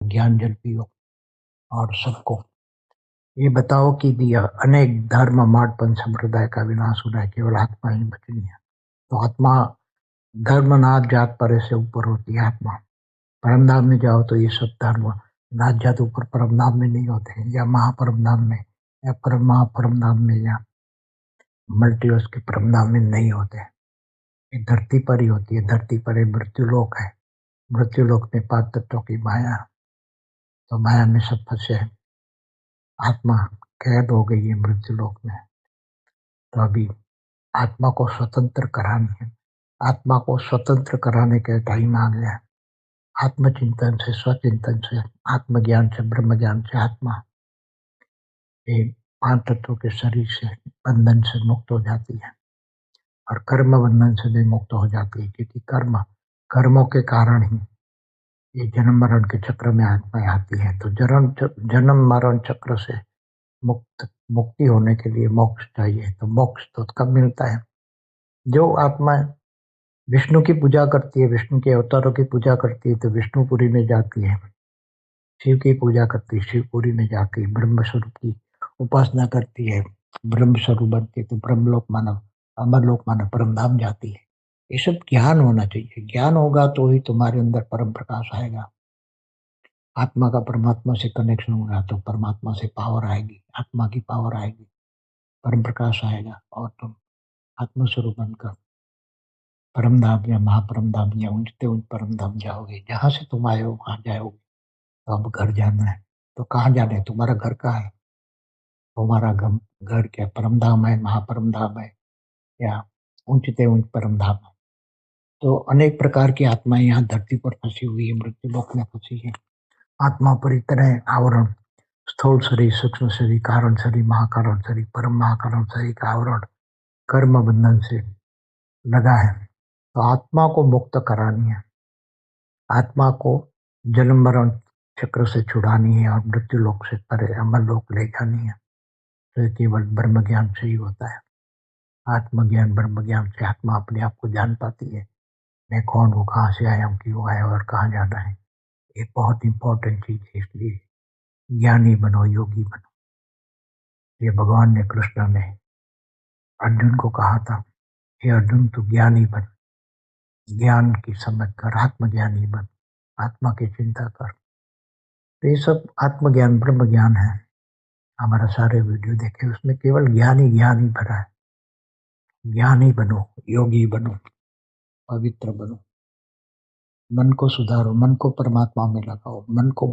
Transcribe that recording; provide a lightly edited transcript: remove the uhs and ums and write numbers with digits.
ज्ञान जल पियो और सबको ये बताओ कि यह अनेक धर्म मार्गपन संप्रदाय का विनाश हो रहा है, केवल आत्मा ही बचनी है। तो आत्मा धर्म नाथ जात पर से ऊपर होती है। आत्मा परम धाम में जाओ तो ये सब धर्म नाथ जात ऊपर परम धाम में नहीं होते हैं, या महापरम धाम में या परम महापरम धाम में या मल्टीवर्स के परम धाम में नहीं होते हैं। ये धरती पर ही होती है। धरती पर एक मृत्युलोक है। मृत्युलोक में 5 तत्वों की माया, तो माया में सब फंसे हैं। आत्मा कैद हो गई है मृत्युलोक में। तो अभी आत्मा को स्वतंत्र करानी है। आत्मा को स्वतंत्र कराने का टाइम आ गया है। आत्मचिंतन से, स्वचिंतन से, आत्मज्ञान से, ब्रह्म ज्ञान से आत्मा ये 5 तत्वों के शरीर से बंधन से मुक्त हो जाती है और कर्म बंधन से भी मुक्त हो जाती है, क्योंकि कर्मों के कारण ही ये जन्म मरण के चक्र में आत्माएं आती है। तो जन्म मरण चक्र से मुक्ति होने के लिए मोक्ष चाहिए। तो मोक्ष तो कब मिलता है? जो आत्मा विष्णु की पूजा करती है, विष्णु के अवतारों की पूजा करती है, तो विष्णुपुरी में जाती है। शिव की पूजा करती है, शिवपुरी में जाती है। ब्रह्म स्वरूप की उपासना करती है, ब्रह्म स्वरूप बनती है, तो ब्रह्मलोक मानव, अमरलोक मानव, परम धाम जाती है। ये सब ज्ञान होना चाहिए। ज्ञान होगा तो ही तुम्हारे अंदर परम प्रकाश आएगा। आत्मा का परमात्मा से कनेक्शन होगा तो परमात्मा से पावर आएगी, आत्मा की पावर आएगी, परम प्रकाश आएगा और तुम आत्मस्वरूप बनकर परम धाम या महापरम धाम या ऊंचते ऊंच परम धाम जाओगे। जहां से तुम आए हो वहां जाओगे। तो अब घर जाना है, तो कहाँ जाना है? तुम्हारा घर कहाँ है? तुम्हारा घर क्या परम धाम है, महापरम धाम है, या ऊंचते ऊंच परम धाम है? तो अनेक प्रकार की आत्माएं यहाँ धरती पर फंसी हुई है, मृत्यु लोक में फंसी है। आत्मा पर इतने आवरण, स्थूल शरीर, सूक्ष्म शरीर, कारण शरीर, महाकारण शरीर, परम महाकारण शरीर का आवरण कर्म बंधन से लगा है। तो आत्मा को मुक्त करानी है। आत्मा को जन्म मरण चक्र से छुड़ानी है और मृत्यु लोक से परे अमर लोक ले जानी है। तो ये केवल ब्रह्म ज्ञान से ही होता है। आत्मज्ञान, ब्रह्म ज्ञान से आत्मा अपने आप को जान पाती है। मैं कौन हूँ, कहाँ से आया हूँ, क्यों आया और कहाँ जाना है। ये बहुत इंपॉर्टेंट चीज है। इसलिए ज्ञानी बनो, योगी बनो। ये भगवान ने, कृष्ण ने अर्जुन को कहा था, हे अर्जुन तू ज्ञानी बन, ज्ञान की समझ कर आत्मज्ञानी बन, आत्मा की चिंता कर। तो ये सब आत्मज्ञान, ब्रह्म ज्ञान है। हमारा सारे वीडियो देखे, उसमें केवल ज्ञान ही भरा है। ज्ञानी बनो, योगी बनो, पवित्र बनो। मन को सुधारो, मन को परमात्मा में लगाओ, मन को